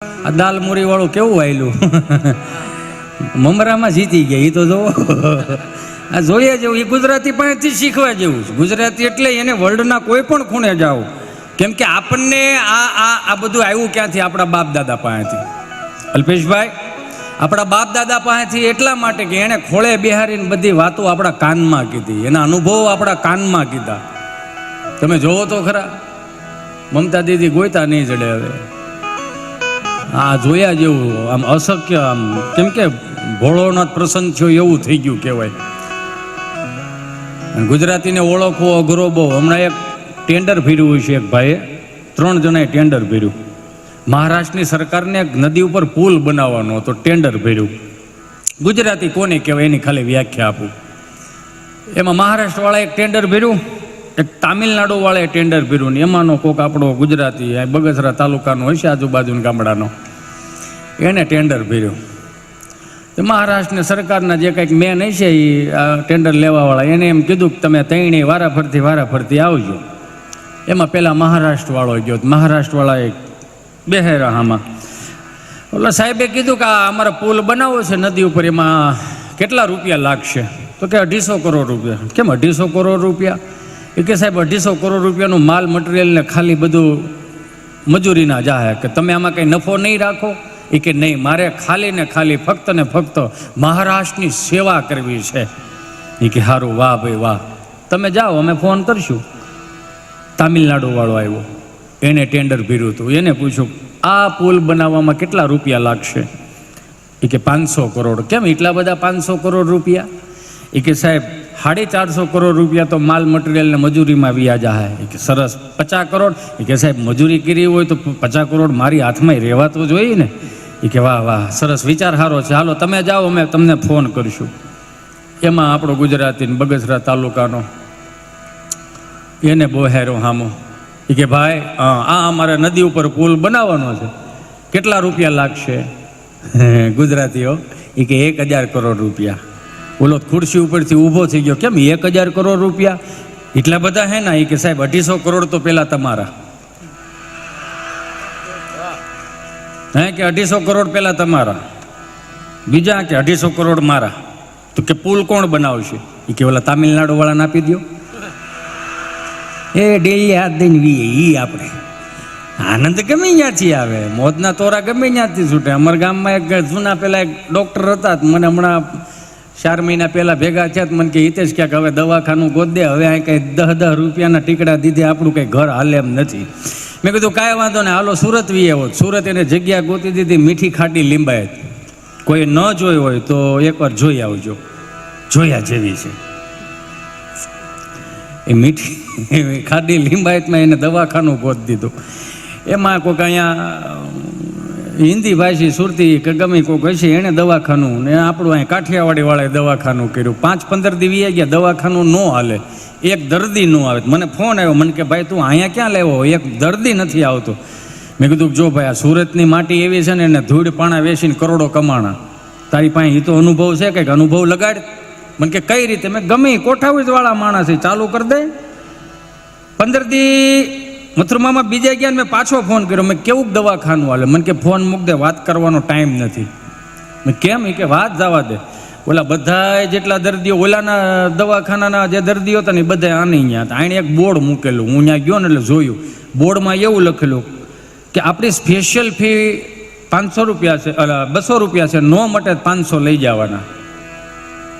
આ દાલ મૂરી વાળું કેવું આવેલું મમરામાં જીતી ગયા એ તો જો આ જોઈએ જેવું એ ગુજરાતી પાસેથી શીખવા જેવું છે. ગુજરાતી એટલે એને વર્લ્ડના કોઈ પણ ખૂણે જાઓ, કેમ કે આપણને આ બધું આવ્યું ક્યાંથી? આપણા બાપ દાદા પાસેથી. અલ્પેશભાઈ, આપણા બાપ દાદા પાસેથી એટલા માટે કે એણે ખોળે બિહારીને બધી વાતો આપણા કાનમાં કીધી, એના અનુભવો આપણા કાનમાં કીધા. તમે જોવો તો ખરા, મમતા દીદી ગોયતા નહીં જડે હવે. આ જોયા જેવું આમ અશક્ય, આમ કેમ કે ભોળોનાથ પ્રસન્ન થયો એવું થઈ ગયું કહેવાય. ગુજરાતીને ઓળખવો અઘરો બહુ. હમણાં એક ટેન્ડર ભર્યું છે, એક ભાઈએ 3 જણાએ ટેન્ડર ભર્યું. મહારાષ્ટ્રની સરકારને એક નદી ઉપર પુલ બનાવવાનો હતો, ટેન્ડર ભર્યું. ગુજરાતી કોને કહેવાય એની ખાલી વ્યાખ્યા આપું. એમાં મહારાષ્ટ્રવાળાએ એક ટેન્ડર ભર્યું, એક તામિલનાડુવાળાએ ટેન્ડર ભર્યું, ને એમાંનો કોક આપણો ગુજરાતી બગસરા તાલુકાનો હશે આજુબાજુના ગામડાનો, એને ટેન્ડર ભર્યું. તો મહારાષ્ટ્રની સરકારના જે કંઈક મેન હશે એ ટેન્ડર લેવાવાળા એને એમ કીધું કે તમે ત્રણેય વારાફરતી આવજો. એમાં પહેલાં મહારાષ્ટ્રવાળો ગયો, મહારાષ્ટ્રવાળાએ બેહેરા આમાં ઓલા સાહેબે કીધું કે આ અમારે પુલ બનાવવો છે નદી ઉપર, એમાં કેટલા રૂપિયા લાગશે? તો કે 250 કરોડ રૂપિયા. કેમ 250 કરોડ રૂપિયા? એ કે સાહેબ 250 કરોડ રૂપિયાનું માલ મટીરિયલને ખાલી બધું મજૂરીના જાહે, કે તમે આમાં કંઈ નફો નહીં રાખો? એ કે નહીં, મારે ખાલી ને ખાલી ફક્ત ને ફક્ત મહારાષ્ટ્રની સેવા કરવી છે. એ કે સારું, વાહ ભાઈ વાહ, તમે જાઓ, અમે ફોન કરશું. તામિલનાડુવાળો આવ્યો, એને ટેન્ડર ભર્યું હતું. એને પૂછ્યું આ પુલ બનાવવામાં કેટલા રૂપિયા લાગશે? એ કે 500 કરોડ. કેમ એટલા બધા 500 કરોડ રૂપિયા? એ કે સાહેબ 450 કરોડ રૂપિયા તો માલ મટીરિયલને મજૂરીમાં વ્યાજા હે. એ કે સરસ, 50 કરોડ. એ કે સાહેબ મજૂરી કરી હોય તો 50 કરોડ મારી હાથમાં રહેવા તો જોઈએ ને. એ કે વાહ વાહ, સરસ, વિચાર સારો છે, હાલો તમે જાઓ, અમે તમને ફોન કરીશું. એમાં આપણો ગુજરાતી બગસરા તાલુકાનો એને બોહેરો હામો. એ કે ભાઈ આ અમારે નદી ઉપર પુલ બનાવવાનો છે, કેટલા રૂપિયા લાગશે? ગુજરાતીઓ એ કે 1000 કરોડ રૂપિયા. ઓલો ખુરશી ઉપરથી ઊભો થઈ ગયો, કેમ 1000 કરોડ રૂપિયા? એટલા બધા હે ને? એ કે સાહેબ 250 કરોડ તો પેલા તમારા. હે કે 250 કરોડ પેલા તમારા, બીજા કે 250 કરોડ મારા. તો કે પુલ કોણ બનાવશે? એ કે ઓલા તામિલનાડુ વાળાને આપી દો. એ ડેલી હાથ દઈને વીએ ઈ આપણે આનંદ ગમે ત્યાંથી આવે, મોજના તોરા ગમે ત્યાંથી છૂટે. અમારા ગામમાં એક જૂના પેલા એક ડૉક્ટર હતા, મને હમણાં 4 મહિના પહેલાં ભેગા થયા. મને કે હિતેશ ક્યાંક હવે દવાખાનું ગોત દે, હવે અહીં કંઈ 10 રૂપિયાના ટીકડા દીધે આપણું કંઈ ઘર હાલે એમ નથી. મેં કીધું કાંઈ વાંધો ને, હાલો સુરત વી આવો. સુરત એને જગ્યા ગોતી દીધી, મીઠી ખાટી લિંબાયત. કોઈ ન જોઈ હોય તો એકવાર જોઈ આવજો, જોયા જેવી છે. એ મીઠી ખાટી લિંબાયતમાં એને દવાખાનું ગોત દીધું. એમાં કોઈક અહીંયા હિન્દી ભાષી સુરતી કે ગમે કોઈક હશે એણે દવાખાનું, ને આપણું અહીં કાઠિયાવાડીવાળાએ દવાખાનું કર્યું. 5-15 દી વી ગયા, દવાખાનું ન હાલે, એક દર્દી ન આવે. મને ફોન આવ્યો, મને કે ભાઈ તું અહીંયા ક્યાં લેવો, એક દર્દી નથી આવતો. મેં કીધું જો ભાઈ, આ સુરતની માટી એવી છે ને, એને ધૂળ પાણા વેચીને કરોડો કમાણા. તારી પાસે એ તો અનુભવ છે, કંઈક અનુભવ લગાડ. મને કે કઈ રીતે? મેં ગમે કોઠાવીસવાળા માણસ ચાલુ કરી દે. 15 દી મથુરમામાં બીજા ગયા, મેં પાછો ફોન કર્યો. મેં કેવું દવાખાનું હાલે? મને કે ફોન મૂક દે, વાત કરવાનો ટાઈમ નથી. મેં કેમ? એ કે વાત જવા દે. ઓલા બધા જેટલા દર્દીઓ, ઓલાના દવાખાનાના જે દર્દીઓ હતા ને એ બધા આની અહીંયા હતા. આણે એક બોર્ડ મૂકેલું, હું ત્યાં ગયો ને એટલે જોયું. બોર્ડમાં એવું લખેલું કે આપણી સ્પેશિયલ ફી 500 રૂપિયા છે, 200 રૂપિયા છે, નો મટે 500 લઈ જવાના.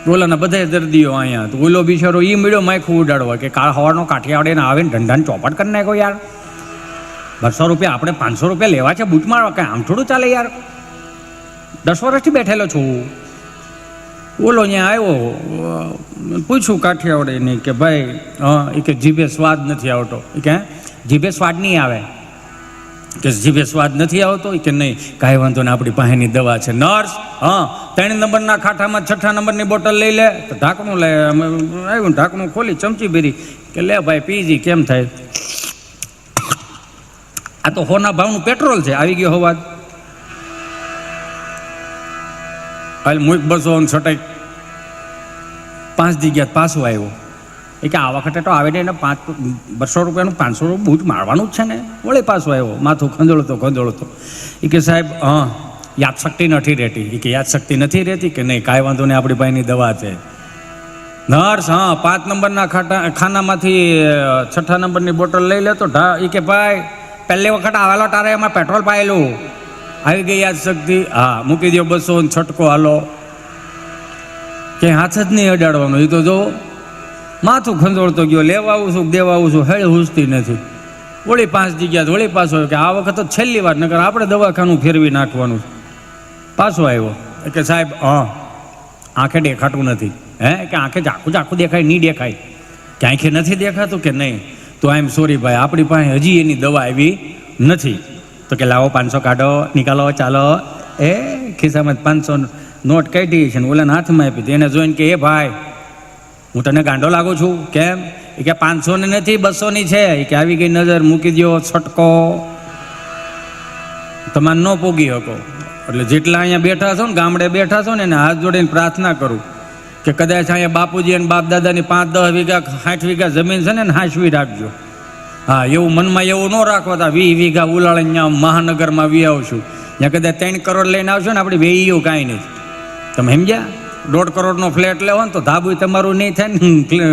ઓલાના બધા દર્દીઓ અહીંયા. તો ઓલો બિચારો એ મળ્યો માયખું ઉડાડવા કે હવાનો કાઠિયાવાડીને આવે ને ઢંઢાને ચોપટ કરી નાખો યાર. 200 રૂપિયા આપણે 500 રૂપિયા લેવા છે બૂટ મારવા, કાંઈ આમ થોડું ચાલે યાર. 10 વર્ષથી બેઠેલો છું. ઓલો અહીંયા આવ્યો, પૂછ્યું કાઠિયાવાડીને કે ભાઈ એ કે જીભે સ્વાદ નથી આવતો. એ કે જીભે સ્વાદ નહીં આવે? કે જીભે સ્વાદ નથી આવતો? એ કે નહીં. કાંઈ વાંધો ને, આપણી પાસેની દવા છે. નર્સ, 3 નંબરના ખાટામાં 6 નંબરની બોટલ લઈ લે. તો ઢાંકણું લે, આવ્યું ઢાંકણું ખોલી ચમચી ભરી કે લે ભાઈ પીજી. કેમ થાય? આ તો હોના ભાવનું પેટ્રોલ છે. આવી ગયો અવાજ. હાલ મૂક 200 છટાઈ 5 દી ગયા, પાછો આવ્યો. એ કે આ વખતે તો આવે ને એને 200 રૂપિયાનું 500 બૂટ મારવાનું જ છે ને. વળી પાછો આવ્યો, માથું ખંજોળતો. એ કે સાહેબ યાદશક્તિ નથી રહેતી. એ કે યાદશક્તિ નથી રહેતી કે નહીં, કાંઈ વાંધો નહીં, આપણી પાસેની દવા છે. નર્સ 5 નંબરના ખાનામાંથી 6 નંબરની બોટલ લઈ લેતો. એ કે ભાઈ પહેલી વખત આવેલો તારે એમાં પેટ્રોલ પાયેલું, આવી ગઈ યાદશક્તિ, હા મૂકી દો 200 છટકો હાલો. ક્યાંય હાથ જ નહીં અડાડવાનો. એ તો જો માથું ખંજોળતો ગયો, લેવા આવું છું દેવા આવું છું, હેળ હુસતી નથી. વળી 5 જગ્યા વળી પાછો કે આ વખત તો છેલ્લી વાર, નકર આપણે દવાખાનું ફેરવી નાખવાનું. પાછો આવ્યો કે સાહેબ આંખે દેખાતું નથી. કે આંખે ઝાખું દેખાય, નહીં દેખાય કે આંખે નથી દેખાતું કે નહીં? તો આઈ એમ સોરી ભાઈ, આપણી પાસે હજી એની દવા આવી નથી. તો કે લાવો 500 કાઢો, નિકાલો, ચાલો. એ ખિસ્સામાં 500 નોટ કાઢી છે ને ઓલાના હાથમાં આપી હતી. એને જોઈને કે એ ભાઈ હું તને ગાંડો લાગુ છું કેમ? એ કે 500 ની નથી 200 ની છે. એ કે આવી ગઈ નજર, મૂકી દો છટકો, તમારે ન પોગી શકો. એટલે જેટલા અહીંયા બેઠા છો ને, ગામડે બેઠા છો ને, એને હાથ જોડીને પ્રાર્થના કરું કે કદાચ અહીંયા બાપુજી અને બાપ દાદાની 5-10 વીઘા 60 વીઘા જમીન છે ને હાંસવી રાખજો. હા એવું મનમાં એવું ન રાખો. 20 વીઘા ઉલાળે ત્યાં મહાનગરમાં વી આવશું, ત્યાં કદાચ 3 કરોડ લઈને આવશો ને, આપણે વેયું કાંઈ નહીં. તમે સમજ્યા? 1.5 કરોડનો ફ્લેટ લેવો ને તો ધાબુ તમારું નહીં થાય ને,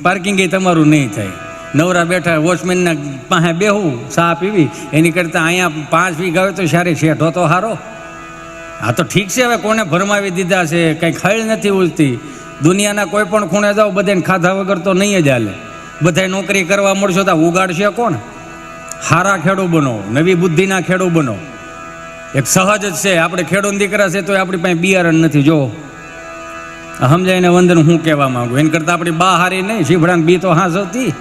પાર્કિંગ તમારું નહીં થાય. નવરા બેઠા વોચમેનના પાસે બેહવું, ચા પીવી, એની કરતાં અહીંયા 5 વીઘા હોય તો સારી શેઠો તો સારો. હા તો ઠીક છે, હવે કોને ભરમાવી દીધા છે, કંઈ ખળ નથી ઉલતી. દુનિયાના કોઈ પણ ખૂણે જાઓ, બધાને ખાધા વગર તો નહીં જ હાલે. બધાય નોકરી કરવા મળશો તો ઉગાડશે કોણ? હારા ખેડૂ બનો, નવી બુદ્ધિના ખેડૂ બનો. એક સહજ જ છે, આપણે ખેડૂત દીકરા છે તો આપણી પાસે બિયારણ નથી. જો સમજાયને વંદન હું કહેવા માંગુ, એની કરતાં આપણી બા હારી નહીં, શીભડાને બી તો હાંસવતી.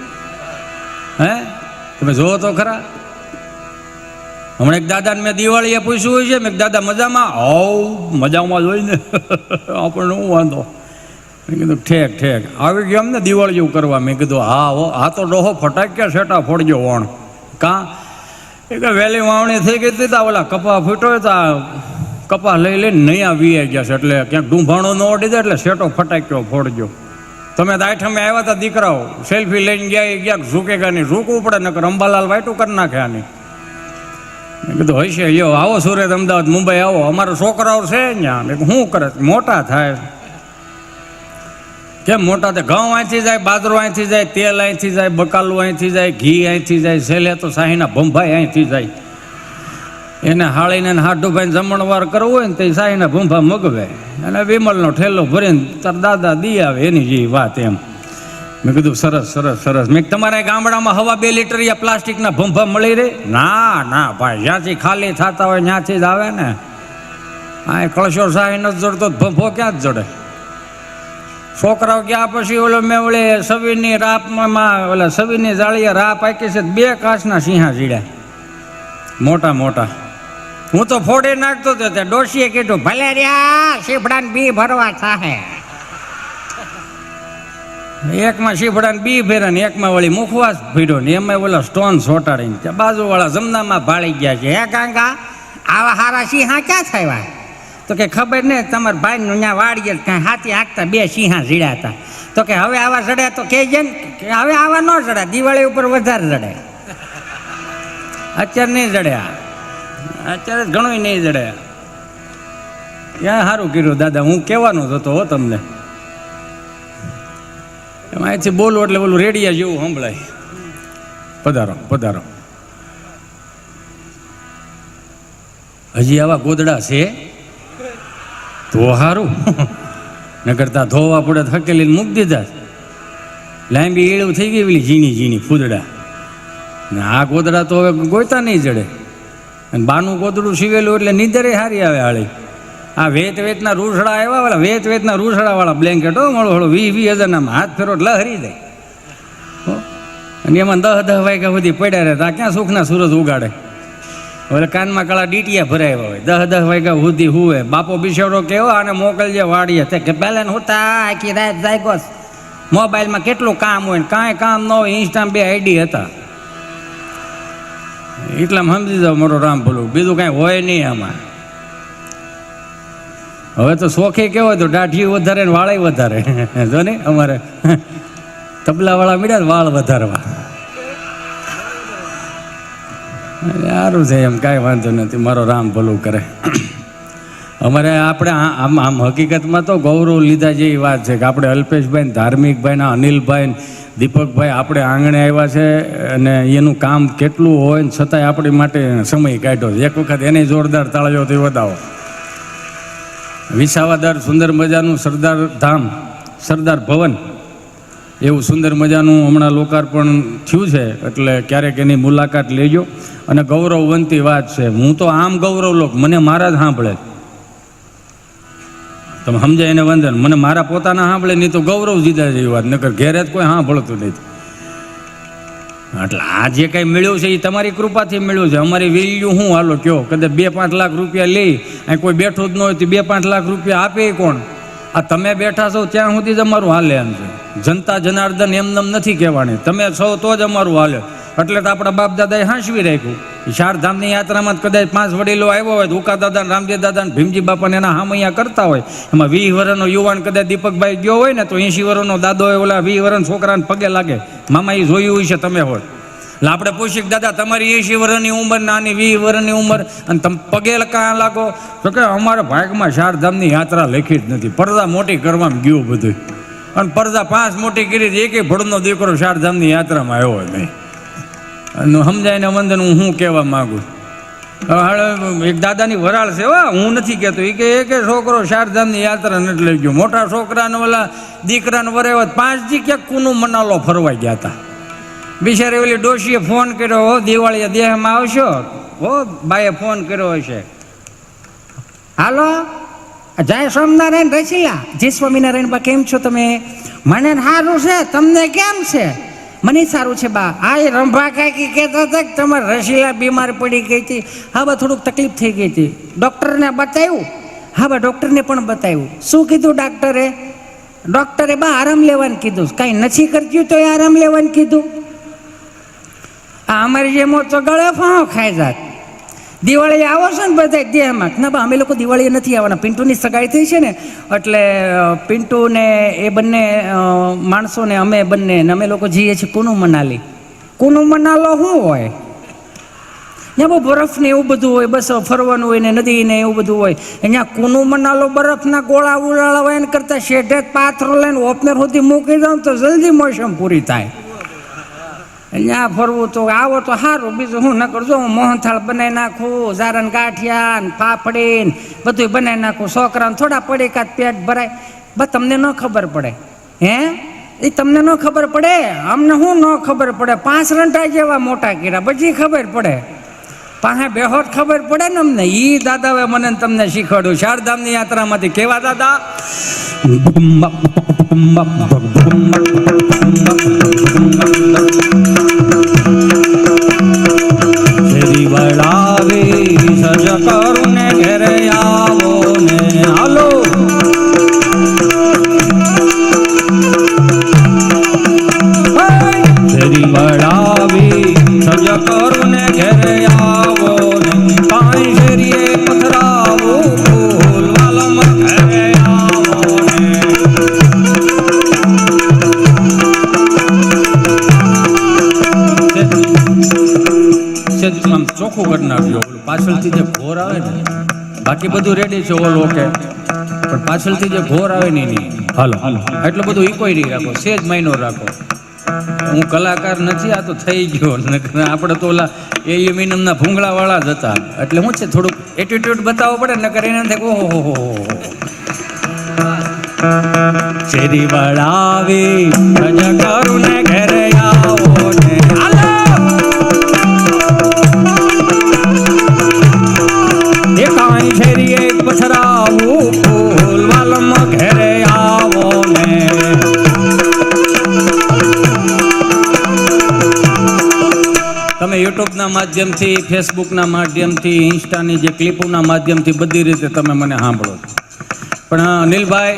તમે જોવો તો ખરા. હમણાં એક દાદાને મેં દિવાળીએ પૂછ્યું હોય છે, મેં દાદા મજામાં? મજામાં જ હોય ને, આપણને શું વાંધો? મેં કીધું ઠેક આવી ગયો અમને દિવાળીઓ કરવા. મેં કીધું હા તો ડોહો ફટાક્યા છેટા ફોડજો વણ. કાં? એ કે વહેલી વાવણી થઈ ગઈ હતી, ઓલા કપા ફૂટ્યો હતા, કપા લઈ લઈને નયા વીઆઈ ગયા છે, એટલે ક્યાંક ડૂંભાણો ન ઓડી જાય એટલે શેટો ફટાક્યો ફોડજો. તમે તો આઠમે આવ્યા હતા દીકરાઓ, સેલ્ફી લઈને ગયા ઝૂકેગા નહીં, ઝૂકવું પડે નકર અંબાલાલ વાઈટું કરી નાખે આની. મેં કીધું હશે, યો આવો સુરત, અમદાવાદ, મુંબઈ આવો, અમારા છોકરાઓ છે ત્યાં. મેં શું કરે? મોટા થાય. કેમ મોટા થાય? ઘઉં અહીંથી જાય, બાજરો અહીંથી જાય, તેલ અહીંથી જાય, બકાલું અહીંથી જાય, ઘી અહીંથી જાય, છેલ્લે તો શાહીના ભંભાઈ અહીંથી જાય. એને હાળીને હાડુભાઈને જમણવાર કરવું હોય ને તે શાહીના ભૂંભા મગવે અને વિમલનો ઠેલો ભરીને તાર દાદા દી આવે, એની જે વાત એમ. મેં કીધું સરસ. મેં તમારા ગામડામાં હવા 2 લીટર યા પ્લાસ્ટિકના ભૂંભા મળી રહે? ના ભાઈ, જ્યાંથી ખાલી થતા હોય ત્યાંથી જ આવે ને. આ કળશો શાહી નથી જડતો, ભૂંભો ક્યાં જ જડે? છોકરાઓ ગયા પછી ઓલે સવીરની રાપમાં, ઓલા સવીરની જાળીએ રાપ આકી છે, 2 કાચના સિંહા જીડ્યા મોટા. હું તો ફોડી નાખતો હતો, ત્યાં ડોશીએ કીધું ભલે રહ્યા શીફડાને બી ભરવા થાહે. એકમાં શીફડાને બી ભર્યા ને એકમાં વળી મુખવાસ ભર્યો ને એમાં ઓલા સ્ટોન સોટાડીને ત્યાં બાજુવાળા જમનામાં ભાળી ગયા છે. હે કાંગા, આવા હારા સિંહા ક્યાં થયા? તો કે ખબર નહીં, તમારા ભાઈનું ત્યાં વાડીએ કાંઈ હાથી હાંકતા 2 સિંહા જીડ્યા હતા. તો કે હવે આવા જડ્યા તો કહેજે ને કે હવે આવા ન જડ્યા, દિવાળી ઉપર વધારે જડે. અત્યારે નહીં જડ્યા, અત્યારે ઘણું નહીં જડે. ક્યાં સારું કર્યું દાદા, હું કહેવાનો જ હતો તમને. એમાં અહીંથી બોલું એટલે બોલું રેડિયા જેવું સંભળાય. પધારો. હજી આવા ગોદડા છે તો સારું, ન કરતા ધોવા પડે થકેલીને મૂકી દીધા. લાંબી એળું થઈ ગઈ પેલી ઝીણી ફૂદડા ને આ ગોદડા તો હવે ગોયતા નહીં જડે. અને બાનું ગોદડું સીવેલું એટલે નીંદરે સારી આવે હાળી. આ વેતના રૂસડા આવ્યા, વાળા વેતના રૂસડાવાળા બ્લેન્કેટો મળો 20,000 હાથ ફેરો લહરી જાય. અને એમાં 10 વાગ્યા સુધી પડ્યા રહેતા, ક્યાં સુખના સૂરજ ઉગાડે. હવે કાનમાં કાળા ડીટીયા ભરાયા હોય, 10 વાગ્યા સુધી હુવે. બાપો બિચારો કેવો આને મોકલજે વાડીએ, તે કે પહેલા હોતા આખી રાત જાગ્યો. મોબાઈલમાં કેટલું કામ હોય ને કાંઈ કામ ન હોય, ઇન્સ્ટામાં 2 આઈડી હતા. એટલામાં સમજી જાવ મારો રામ ભલું, બીજું કાંઈ હોય નહીં આમાં. હવે તો શોખે કેવો તો દાઢી વધારે ને વાળાય વધારે. જો ને અમારે તબલાવાળા મળ્યા ને વાળ વધારવા. સારું છે એમ, કાંઈ વાંધો નથી, મારો રામ ભલું કરે. અમારે આપણે આમ હકીકતમાં તો ગૌરવ લીધા જેવી વાત છે કે આપણે અલ્પેશભાઈ, ધાર્મિકભાઈ, અનિલભાઈ, દીપકભાઈ આપણે આંગણે આવ્યા છે અને એનું કામ કેટલું હોય ને છતાંય આપણી માટે સમય કાઢ્યો. એક વખત એને જોરદાર તાળીઓથી વધાવો. વિસાવાદર સુંદર મજાનું સરદાર ધામ, સરદાર ભવન એવું સુંદર મજાનું હમણાં લોકાર્પણ થયું છે, એટલે ક્યારેક એની મુલાકાત લેજો. અને ગૌરવવંતી વાત છે. હું તો આમ ગૌરવ લોક, મને મારા જ સાંભળે, તમે સમજાય એને વંદન. મને મારા પોતાના સાંભળે નહીં તો ગૌરવ જીધા જેવી વાત, નકર ઘેરે જ કોઈ સાંભળતું નથી. એટલે આ જે કંઈ મળ્યું છે એ તમારી કૃપાથી મળ્યું છે. અમારી વેલ્યુ શું હાલો કયો, કદાચ 2-5 લાખ રૂપિયા લઈ અહીં કોઈ બેઠું જ ન હોય તો 2-5 લાખ રૂપિયા આપે કોણ? આ તમે બેઠા છો ત્યાં સુધી જ અમારું હાલે એમ છે. જનતા જનાર્દન એમનેમ નથી કહેવાની, તમે છો તો જ અમારું હાલે. એટલે તો આપણા બાપ દાદાએ હાંસવી રાખ્યું. ચારધામની યાત્રામાં કદાચ 5 વડીલો આવ્યો હોય, ઉકા દાદા, રામદેવ દાદા, ભીમજી બાપાને એના હામૈયા કરતા હોય, એમાં 20 વર્ષનો યુવાન કદાચ દીપકભાઈ ગયો હોય ને તો 80 વર્ષનો દાદો હોય ઓલા 20 વર્ષના છોકરાને પગે લાગે. મામા એ જોયું હોય છે તમે હોય. એટલે આપણે પૂછીએ દાદા તમારી 80 વર્ષની ઉંમર, નાની 20 વર્ષની ઉંમર, અને તમે પગે ક્યાં લાગો? તો કે અમારા ભાગમાં ચારધામની યાત્રા લખી જ નથી, પડદા મોટી કરવામાં ગયું બધું. અને પડદા 5 મોટી કરી એકે ભડનો દીકરો ચારધામની યાત્રામાં આવ્યો નહીં. સમજાય ને વંદન હું શું કહેવા માગું. એક દાદાની વરાળ છે, હું નથી કહેતો. એ કે એક છોકરો ચારધામની યાત્રા નથી લઈ ગયો. મોટા છોકરાને ઓલા દીકરાને વરાવ્યા 5 દી ક્યાંક કુનું મનાલો ફરવા ગયા હતા. બિચારી ઓલી ડોશીએ ફોન કર્યો, હો દિવાળીએ દેહમાં આવશો? હો બાએ ફોન કર્યો હશે. હાલો જય સ્વામિનારાયણ રસીલા, જય સ્વામિનારાયણ બા, કેમ છો તમે? મને સારું છે, તમને કેમ છે? મને સારું છે બા. આ એ રંભા કાકી કહેતા હતા કે તમારે રસીલા બીમાર પડી ગઈ હતી. હા બા, થોડુંક તકલીફ થઈ ગઈ હતી. ડૉક્ટરને બતાવ્યું? હા બા, ડૉક્ટરને પણ બતાવ્યું. શું કીધું ડૉક્ટરે? ડૉક્ટરે બા આરામ લેવાનું કીધું. કાંઈ નથી કરતું તો આરામ લેવાનું કીધું. આ અમારી જેમ તો ગળે ફાંો ખાઈ જાત. દિવાળી આવો છો ને બધા દેહમાં? ના બા, અમે લોકો દિવાળીએ નથી આવવાના. પિન્ટુની સગાઈ થઈ છે ને, એટલે પિન્ટુ ને એ બંને માણસોને અમે બંને ને અમે લોકો જઈએ છીએ કુનું મનાલી. કુનું મનાલો શું હોય? ત્યાં બહુ બરફ ને એવું બધું હોય, બસ ફરવાનું હોય ને નદી ને એવું બધું હોય. અહીંયા કુનું મનાલો બરફના ગોળા ઉડાડવા એને કરતાં શેઢે પાથરો લઈને ઓપનર સુધી મૂકી દઉં તો જલ્દી મોસમ પૂરી થાય. અહીંયા ફરવું તો આવો તો સારું, બીજું હું ન કરજો. હું મોહનથાળ બનાવી નાખું, જારણ ગાંઠિયા ને ફાફડી ને બધું બનાવી નાખું. છોકરાને થોડા પડી કાં પેટ ભરાય. બસ તમને ન ખબર પડે. હે એ તમને ન ખબર પડે? અમને શું ન ખબર પડે? 5 રંટા જેવા મોટા કર્યા પછી ખબર પડે. પાસે બેહોટ ખબર પડે ને અમને. ઈ દાદાએ મને તમને શીખવાડ્યું ચારધામની યાત્રામાંથી. કેવા દાદા? શેરી વળાવી સજ કરું ને ઘેરે આવો ને હાલો. શેરી વળાવી સજ કરું ને ઘેરે આવો ને કાંઈ શેરીએ પથરાવો ફૂલવાલમ ઘેરે આવો ને. આમ ચોખ્ખું કરી નાખજો. પાછળથી જે ઘોર આવે ને, બાકી બધું રેડી છે ઓલ ઓકે, પણ પાછળથી જે ઘોર આવે ને નહીં. હાલો એટલું બધું ઇકોઈ નહીં રાખો, સેજ માઇનોર રાખો. હું કલાકાર નથી, આ તો થઈ ગયો. આપણે તો ઓલા એલ્યુમિનિયમના ભૂંગળાવાળા જ હતા. એટલે શું છે, થોડુંક એટીટ્યુડ બતાવવો પડે, નકર એને થાય ઓહો. શેરી વળાવી રજા કરું ને ઘરે આવો ને હાલો. એ કાંઈ શેરીએ પથરાવું ફૂલવાલમ ઘરે આવો ને. તમે યુટ્યુબના માધ્યમથી, ફેસબુકના માધ્યમથી, ઇન્સ્ટાની જે ક્લિપોના માધ્યમથી બધી રીતે તમે મને સાંભળો. પણ અનિલભાઈ,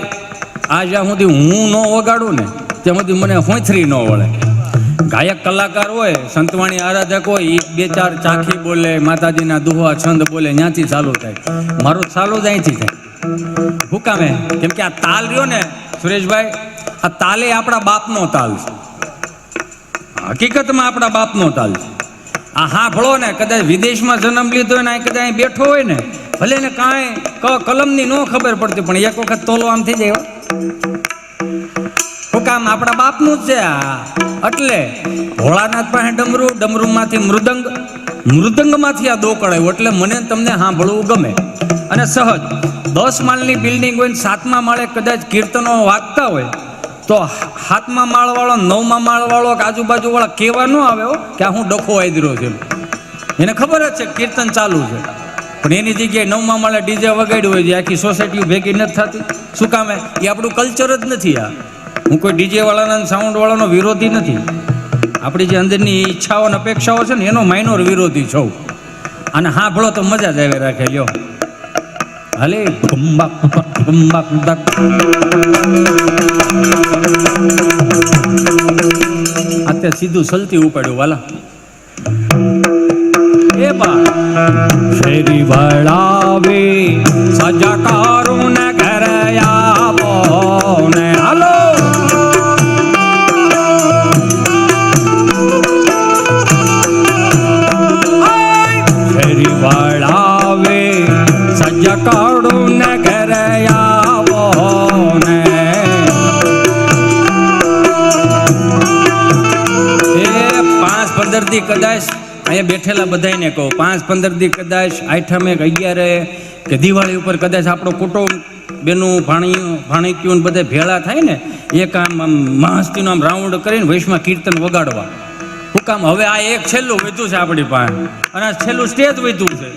આ જ્યાં સુધી હું ન વગાડું ને ત્યાં સુધી મને હોંથરી ન વળે. ગાયક કલાકાર હોય, સંતવાણી આરાધક હોય, એ 2-4 ચાખી બોલે, માતાજીના દુહા છંદ બોલે, ત્યાંથી ચાલુ થાય. મારું ચાલુ જ અહીંથી થાય. હું કામે? કેમ કે આ તાલ રહ્યો ને સુરેશભાઈ, આ તાલે આપણા બાપનો તાલ છે. હકીકતમાં આપણા બાપનો તાલ છે. આ હા ભળો ને કદાચ વિદેશમાં જન્મ લીધો હોય ને આ કદાચ અહીં બેઠો હોય ને ભલે ને કાંઈ કલમની ન ખબર પડતી પણ એક વખત તોલો આમ થઈ જાય. શું કામ આપણા બાપનું જ છે આ. એટલે ભોળાનાથ પાસે ડમરું, ડમરૂમાંથી મૃદંગ, મૃદંગમાંથી આ દોકળ આવ્યો. એટલે મને તમને સાંભળવું ગમે. અને સહજ 10 માળની બિલ્ડિંગ હોય ને 7મા માળે કદાચ કીર્તનો વાગતા હોય તો 7મા માળવાળો 9મા માળવાળો કે આજુબાજુવાળા કહેવા ન આવે કે આ હું ડખો આદર્યો છે. એને ખબર જ છે કીર્તન ચાલુ છે પણ એની જગ્યાએ 9મા માળે ડીજે વગાડ્યું હોય છે. આખી સોસાયટી ભેગી નથી થતી. શું કામે? એ આપણું કલ્ચર જ નથી. આ હું કોઈ ડીજે વાળાના સાઉન્ડ વાળાનો વિરોધી નથી. આપણી જે અંદરની ઈચ્છાઓ અને અપેક્ષાઓ છે ને એનો માઇનોર વિરોધી છું. અને હા ભળો તો મજા જ આવે રાખે. લ્યો હાલે અત્યારે સીધું સલતી ઉપાડ્યું વાલા. એ બા શેરી વળાવે સજાકારું ને ઘરે આવો ને હાલો શેરી વળાવે સજાકારું ને ઘરે આવો ને એ 5-15 દી કદાચ અહીંયા બેઠેલા બધાને કહું 5-15 દી કદાચ આઠમે 11 કે દિવાળી ઉપર કદાચ આપણો કુટુંબ બેનું ભાણીક્યું બધા ભેળા થાય ને એક આમ મહસ્તીનું આમ રાઉન્ડ કરીને વૈશમાં કીર્તન વગાડવા. શું કામ? હવે આ એક છેલ્લું વધ્યું છે આપણી પાસે અને આ છેલ્લું સ્ટેજ વધ્યું છે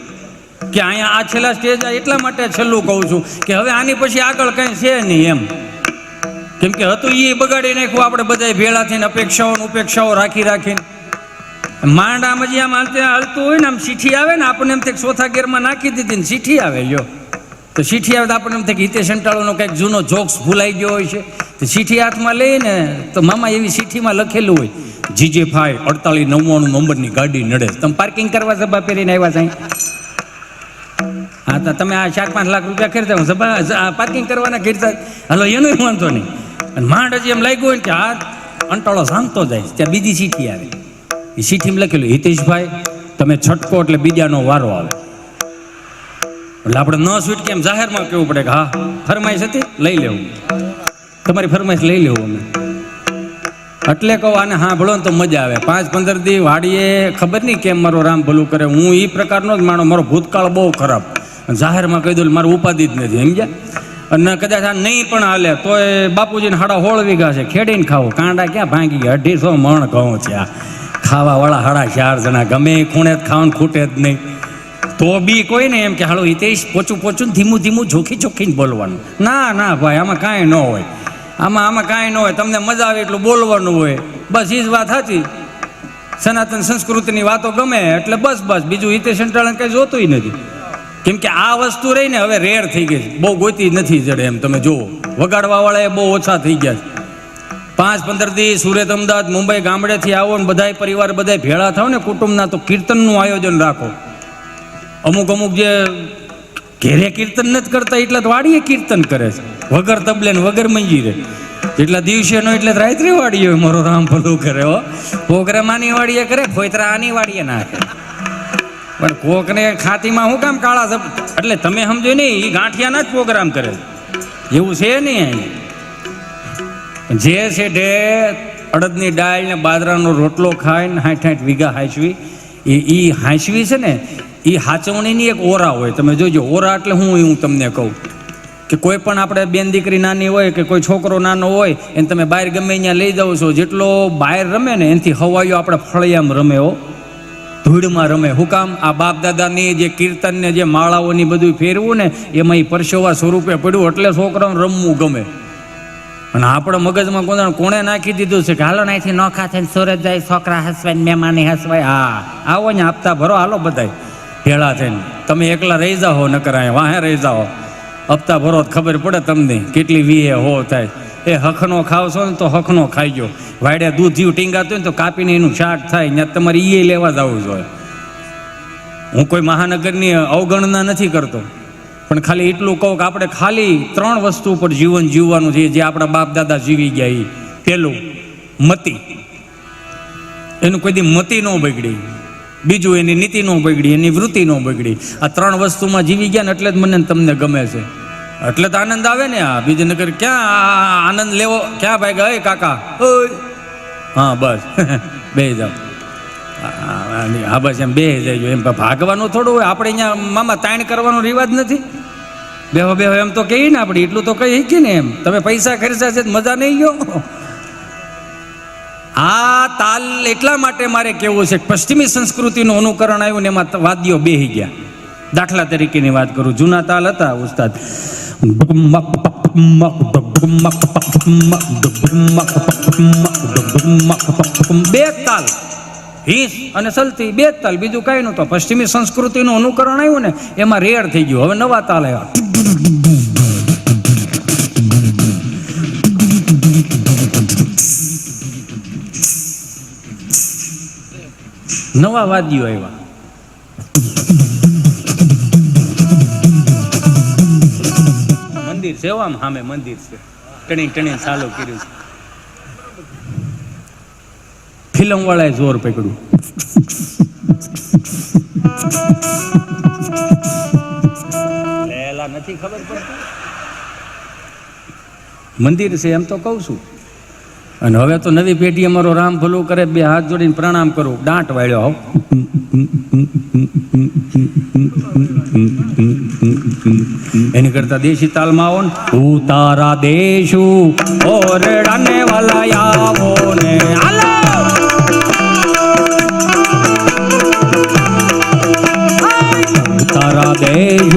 કે અહીંયા આ છેલ્લા સ્ટેજ એટલા માટે છેલ્લું કહું છું કે હવે આની પછી આગળ કંઈ છે નહીં એમ. કેમ કે હતું એ બગાડી નાખ્યું આપણે બધા ભેળા થઈને અપેક્ષાઓ ઉપેક્ષાઓ રાખીને માંડ આમ જ આમ હાલતું હોય ને આમ ચીઠી આવે ને આપણને એમ થાય ચોથા ગેરમાં નાખી દીધી ને ચીઠી આવે. લ્યો તો ચીઠી આવે તો આપણને એમ થાય કે હિતેશ અંટાળોનો કંઈક જૂનો જોક્સ ભૂલાઈ ગયો હોય છે તો ચીઠી હાથમાં લઈને તો મામા એવી ચીઠીમાં લખેલું હોય GJ 4899 નંબરની ગાડી નડે. તમે પાર્કિંગ કરવા સભા પહેરીને આવ્યા સાહેબ? હા તો તમે આ 4-5 લાખ રૂપિયા ખર્ચા સભા પાર્કિંગ કરવાના ખર્ચા હાલો એનું વાંધો નહીં. અને માંડ હજી એમ લાગ્યું હોય ને કે આ અંટાળો સાંભતો જાય ત્યાં બીજી ચીઠી આવે. એ ચીઠીમાં લખેલું હિતેશભાઈ તમે છટકો એટલે બીજાનો વારો આવે. એટલે આપણે ન સ્વીટ કેમ જાહેરમાં કહેવું પડે કે હા ફરમાઈશ હતી લઈ લેવું, તમારી ફરમાઈશ લઈ લેવું અમે. એટલે કહું આને હા ભળો ને તો મજા આવે. 5-15 દી વાડીએ ખબર નહીં કેમ મારો રામ ભલું કરે. હું એ પ્રકારનો જ માણો. મારો ભૂતકાળ બહુ ખરાબ. જાહેરમાં કહી દઉં મારું ઉપાધિ જ નથી સમજ્યા. અને કદાચ આ નહીં પણ હાલે તો એ બાપુજીને 16.5 વીઘા છે ખેડીને ખાવું. કાંડા ક્યાં ભાંગી ગયા? 250 મણ ઘઉં છે. આ ખાવાવાળા 4.5 જણા ગમે એ ખૂણે જ ખાવાનું ખૂટે જ નહીં. તો બી કોઈ ને એમ કે હાલો હિતેશ પોચું ધીમું જોખીને બોલવાનું. ના ભાઈ આમાં કાંઈ ન હોય. આમાં કાંઈ ન હોય. તમને મજા આવે એટલું બોલવાનું હોય. બસ એ જ વાત સાચી. સનાતન સંસ્કૃતિની વાતો ગમે એટલે બસ બીજું હિતેશ અંટાળાને કંઈ જોતું નથી. કેમ કે આ વસ્તુ રહી ને હવે રેર થઈ ગઈ છે. બહુ ગોતી નથી જડે એમ. તમે જુઓ વગાડવાવાળા એ બહુ ઓછા થઈ ગયા છે. 5-15 દી સુરત, અમદાવાદ, મુંબઈ ગામડેથી આવો ને બધાય પરિવાર બધા ભેળા થાવ ને કુટુંબના તો કીર્તનનું આયોજન રાખો. અમુક જે ઘેરે કીર્તન નથી કરતા એટલા વાડીએ કીર્તન કરે છે વગર તબલે ને વગર મંજીરે. જેટલા દિવસે નો એટલે રાત્રે વાડીએ મારો રામ ભલું કરે. હો પ્રોગ્રામ આની વાડીએ કરે, ફોતરા આની વાડીએ નાખે. પણ કોકને ખાતીમાં શું કામ કાળા એટલે તમે સમજો નહીં એ ગાંઠિયાના જ પ્રોગ્રામ કરે એવું છે નહીં. જે છે ઢે અડદની દાળ ને બાજરાનો રોટલો ખાઈને 60 વીઘા હાંચવી. એ હાંચવી છે ને એ હાચવણીની એક ઓરા હોય. તમે જોજો ઓરા એટલે હું તમને કહું કે કોઈ પણ આપણે બેન દીકરી નાની હોય કે કોઈ છોકરો નાનો હોય એને તમે બહાર ગમે ત્યાં લઈ જાઓ છો. જેટલો બહાર રમે ને એનાથી હવાયો આપણે ફળિયામાં રમે હો, ધૂળમાં રમે. શું કામ? આ બાપ દાદાની જે કીર્તન ને જે માળાઓની બધું ફેરવું ને એમાં એ પરસેવા સ્વરૂપે પડ્યું એટલે છોકરાઓને રમવું ગમે. અને આપણા મગજમાં કોણે નાખી દીધું છે કે હાલો નાથી નોખા થઈને સુરત જાય છોકરા હસવાય મહેમાની હસવાય. હા આવો ને આપતા ભરો હાલો બધાય ભેળા થઈને. તમે એકલા રહી જાઓ નકર અહીંયા વાહે રહી જાઓ. હપ્તા ભરો ખબર પડે તમને કેટલી વીએ હો થાય. એ હખનો ખાવશો ને તો હખનો ખાઈ ગયો. વાડે દૂધ જીવ ટીંગાતું હોય ને તો કાપીને એનું શાક થાય. ત્યાં તમારે એ લેવા જવું જોઈએ. હું કોઈ મહાનગરની અવગણના નથી કરતો પણ ખાલી એટલું કહું કે આપણે ખાલી 3 વસ્તુ ઉપર જીવન જીવવાનું છે જે આપણા બાપ દાદા જીવી ગયા. એ પહેલું મતિ. એનું કોઈ દી મતિ ન બગડી, બીજું એની નીતિ ન બગડી, એની વૃત્તિ ન બગડી. આ 3 વસ્તુમાં જીવી ગયા ને એટલે જ મને તમને ગમે છે, એટલે તો આનંદ આવે ને. આ બીજી નગર ક્યાં આનંદ લેવો, ક્યાં ભાઈ ગયા કાકા? હા બસ બે જાઓ, હા બસ એમ બે જાય. એમ ભાગવાનું થોડું હોય. આપણે અહીંયા મામા તાણ કરવાનો રિવાજ નથી. બેહો બેહો એમ તો કહીએ ને આપણે, એટલું તો કહી શકીએ ને. એમ તમે પૈસા ખર્ચા છે મજા નહીં ગયો. આ તાલ એટલા માટે મારે કેવું છે, પશ્ચિમી સંસ્કૃતિનું અનુકરણ આવ્યું ને એમાં વાદ્યો બેહી ગયા. દાખલા તરીકેની વાત કરું, જૂના તાલ હતા ઉસ્તાદ, બે તાલ, હિસ અને સલતી, બે તાલ, બીજું કાંઈ નહોતું. પશ્ચિમી સંસ્કૃતિનું અનુકરણ આવ્યું ને એમાં રેડ થઈ ગયું. હવે નવા તાલ આવ્યા, નવા વાદ્યો આવ્યા. મંદિર છે આમ સામે મંદિર છે, ટણી ચાલુ કર્યું છે. ફિલ્મ વાળાએ જોર પકડ્યું. લેલા નથી ખબર પડતી, મંદિર છે એમ તો કહું છું. અને હવે તો નવી પેઢી અમારો રામ ભલું કરે, 2 હાથ જોડીને પ્રણામ કરું, દાંટ વાળ્યો આવ. એની કરતા દેશી તાલમાં આવો ને, ઉતારા દેશુ ઓરડાને વાલા આવો ને, હાલો ઉતારા દેશ